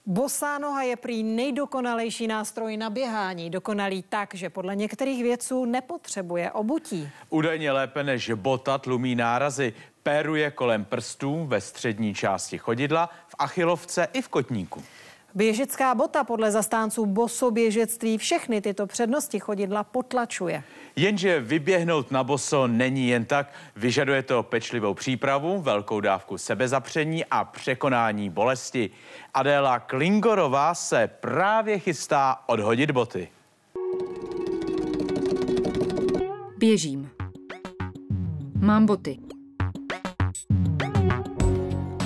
Bosá noha je prý nejdokonalejší nástroj na běhání. Dokonalý tak, že podle některých vědců nepotřebuje obutí. Údajně lépe než bota tlumí nárazy. Péruje kolem prstů ve střední části chodidla, v achilovce i v kotníku. Běžecká bota podle zastánců bosoběžectví všechny tyto přednosti chodidla potlačuje. Jenže vyběhnout na boso není jen tak. Vyžaduje to pečlivou přípravu, velkou dávku sebezapření a překonání bolesti. Adéla Klingorová se právě chystá odhodit boty. Běžím. Mám boty.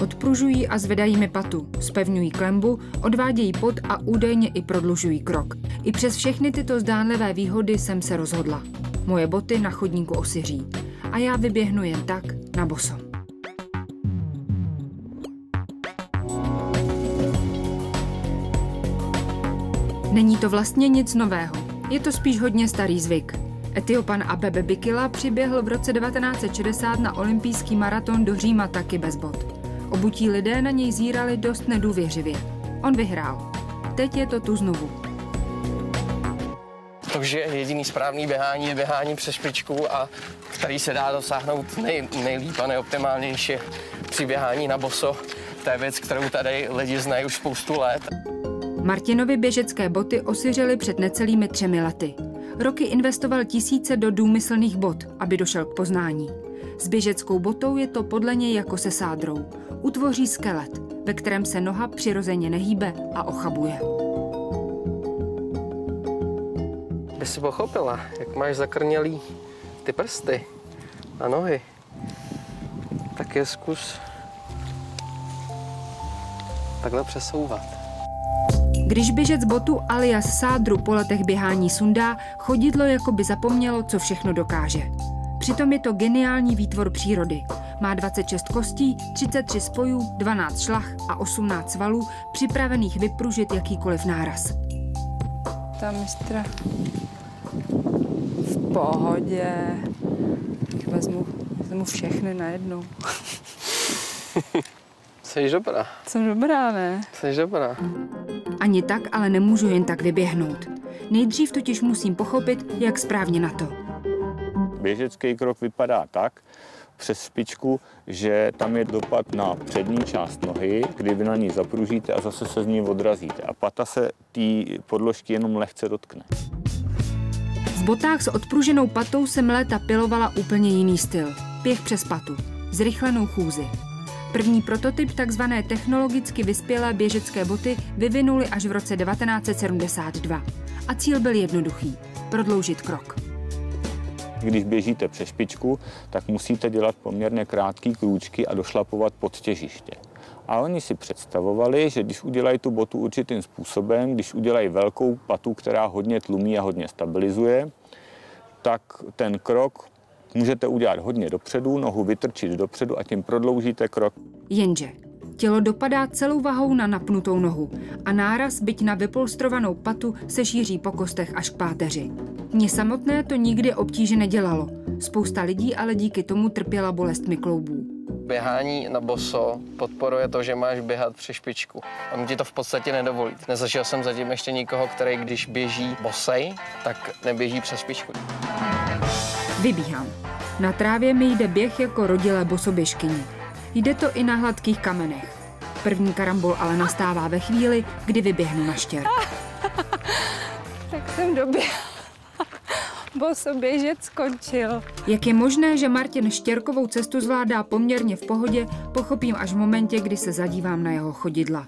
Odpružují a zvedají mi patu, zpevňují klembu, odvádějí pot a údajně i prodlužují krok. I přes všechny tyto zdánlivé výhody jsem se rozhodla. Moje boty na chodníku osiří. A já vyběhnu jen tak na boso. Není to vlastně nic nového. Je to spíš hodně starý zvyk. Etiopan Abebe Bikila přiběhl v roce 1960 na olympijský maraton do Říma taky bez bot. Obutí lidé na něj zírali dost nedůvěřivě. On vyhrál. Teď je to tu znovu. Takže jediný správný běhání je běhání přes špičku, a který se dá dosáhnout nejlíp a nejoptimálnější při běhání na boso. To je věc, kterou tady lidi znají už spoustu let. Martinovi běžecké boty osiřely před necelými 3 lety. Roky investoval tisíce do důmyslných bot, aby došel k poznání. S běžeckou botou je to podle něj jako se sádrou. Utvoří skelet, ve kterém se noha přirozeně nehýbe a ochabuje. By si pochopila, jak máš zakrnělý ty prsty a nohy, tak je zkus takhle přesouvat. Když běžec botu alias sádru po letech běhání sundá, chodidlo jako by zapomnělo, co všechno dokáže. Přitom je to geniální výtvor přírody. Má 26 kostí, 33 spojů, 12 šlach a 18 svalů, připravených vypružit jakýkoliv náraz. Tam mistra v pohodě. Vezmu všechny najednou. Jsi dobrá. Jsem dobrá, ne? Jsi dobrá. Ani tak ale nemůžu jen tak vyběhnout. Nejdřív totiž musím pochopit, jak správně na to. Běžecký krok vypadá tak přes špičku, že tam je dopad na přední část nohy, kdy vy na ní zapružíte a zase se z ní odrazíte. A pata se té podložky jenom lehce dotkne. V botách s odpruženou patou jsem léta pilovala úplně jiný styl. Běh přes patu. Zrychlenou chůzi. První prototyp takzvané technologicky vyspělé běžecké boty vyvinuli až v roce 1972. A cíl byl jednoduchý. Prodloužit krok. Když běžíte přes špičku, tak musíte dělat poměrně krátké krůčky a došlapovat pod těžiště. A oni si představovali, že když udělají tu botu určitým způsobem, když udělají velkou patu, která hodně tlumí a hodně stabilizuje, tak ten krok můžete udělat hodně dopředu, nohu vytrčit dopředu a tím prodloužíte krok. Jenže tělo dopadá celou vahou na napnutou nohu a náraz, byť na vypolstrovanou patu, se šíří po kostech až k páteři. Mně samotné to nikdy obtíže nedělalo. Spousta lidí ale díky tomu trpěla bolestmi kloubů. Běhání na boso podporuje to, že máš běhat přes špičku. On ti to v podstatě nedovolí. Nezažil jsem zatím ještě nikoho, který když běží bosej, tak neběží přes špičku. Vybíhám. Na trávě mi jde běh jako rodilé bosoběžkyni. Jde to i na hladkých kamenech. První karambol ale nastává ve chvíli, kdy vyběhnu na štěr. Tak jsem doběhla. Bosoběžec skončil. Jak je možné, že Martin štěrkovou cestu zvládá poměrně v pohodě, pochopím až v momentě, kdy se zadívám na jeho chodidla.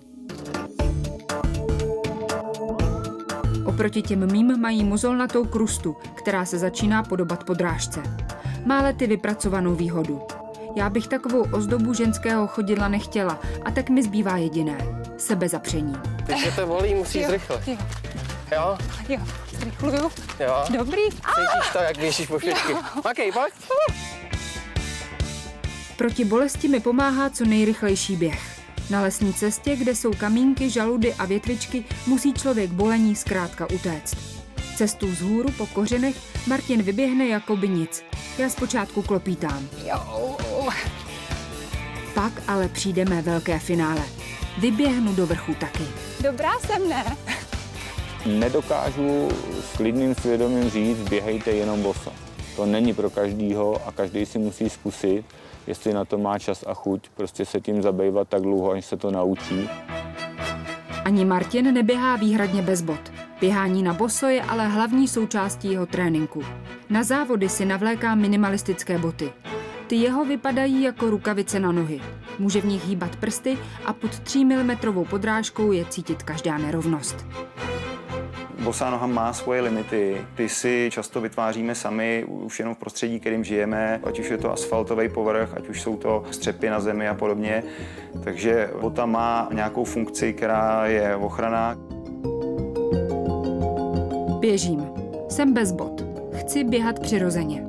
Oproti těm mým mají mozolnatou krustu, která se začíná podobat podrážce. Má lety vypracovanou výhodu. Já bych takovou ozdobu ženského chodidla nechtěla a tak mi zbývá jediné. Sebezapření. Teď se to volí, musíš zrychlit. Jo? Jo, zrychluju. Jo. Dobrý. Cítíš to, jak běžíš po špičky. Okej, pojď. Proti bolesti mi pomáhá co nejrychlejší běh. Na lesní cestě, kde jsou kamínky, žaludy a větvičky, musí člověk bolení zkrátka utéct. Cestu vzhůru po kořenech Martin vyběhne jako by nic. Já zpočátku klopítám. Jo. Pak ale přijde mé velké finále. Vyběhnu do vrchu taky. Dobrá jsem, ne? Nedokážu s klidným svědomím říct, běhejte jenom boso. To není pro každýho a každý si musí zkusit, jestli na to má čas a chuť, prostě se tím zabývat tak dlouho, až se to naučí. Ani Martin neběhá výhradně bez bot. Běhání na boso je ale hlavní součástí jeho tréninku. Na závody si navléká minimalistické boty. Ty jeho vypadají jako rukavice na nohy. Může v nich hýbat prsty a pod 3 mm podrážkou je cítit každá nerovnost. Bosá noha má svoje limity, ty si často vytváříme sami už jenom v prostředí, kterým žijeme, ať už je to asfaltový povrch, ať už jsou to střepy na zemi a podobně. Takže bota má nějakou funkci, která je ochranná. Běžím. Jsem bez bot. Chci běhat přirozeně.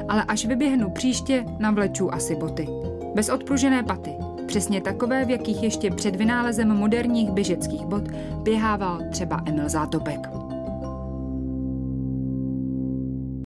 Ale až vyběhnu příště, navleču asi boty. Bez odpružené paty. Přesně takové, v jakých ještě před vynálezem moderních běžeckých bot běhával třeba Emil Zátopek.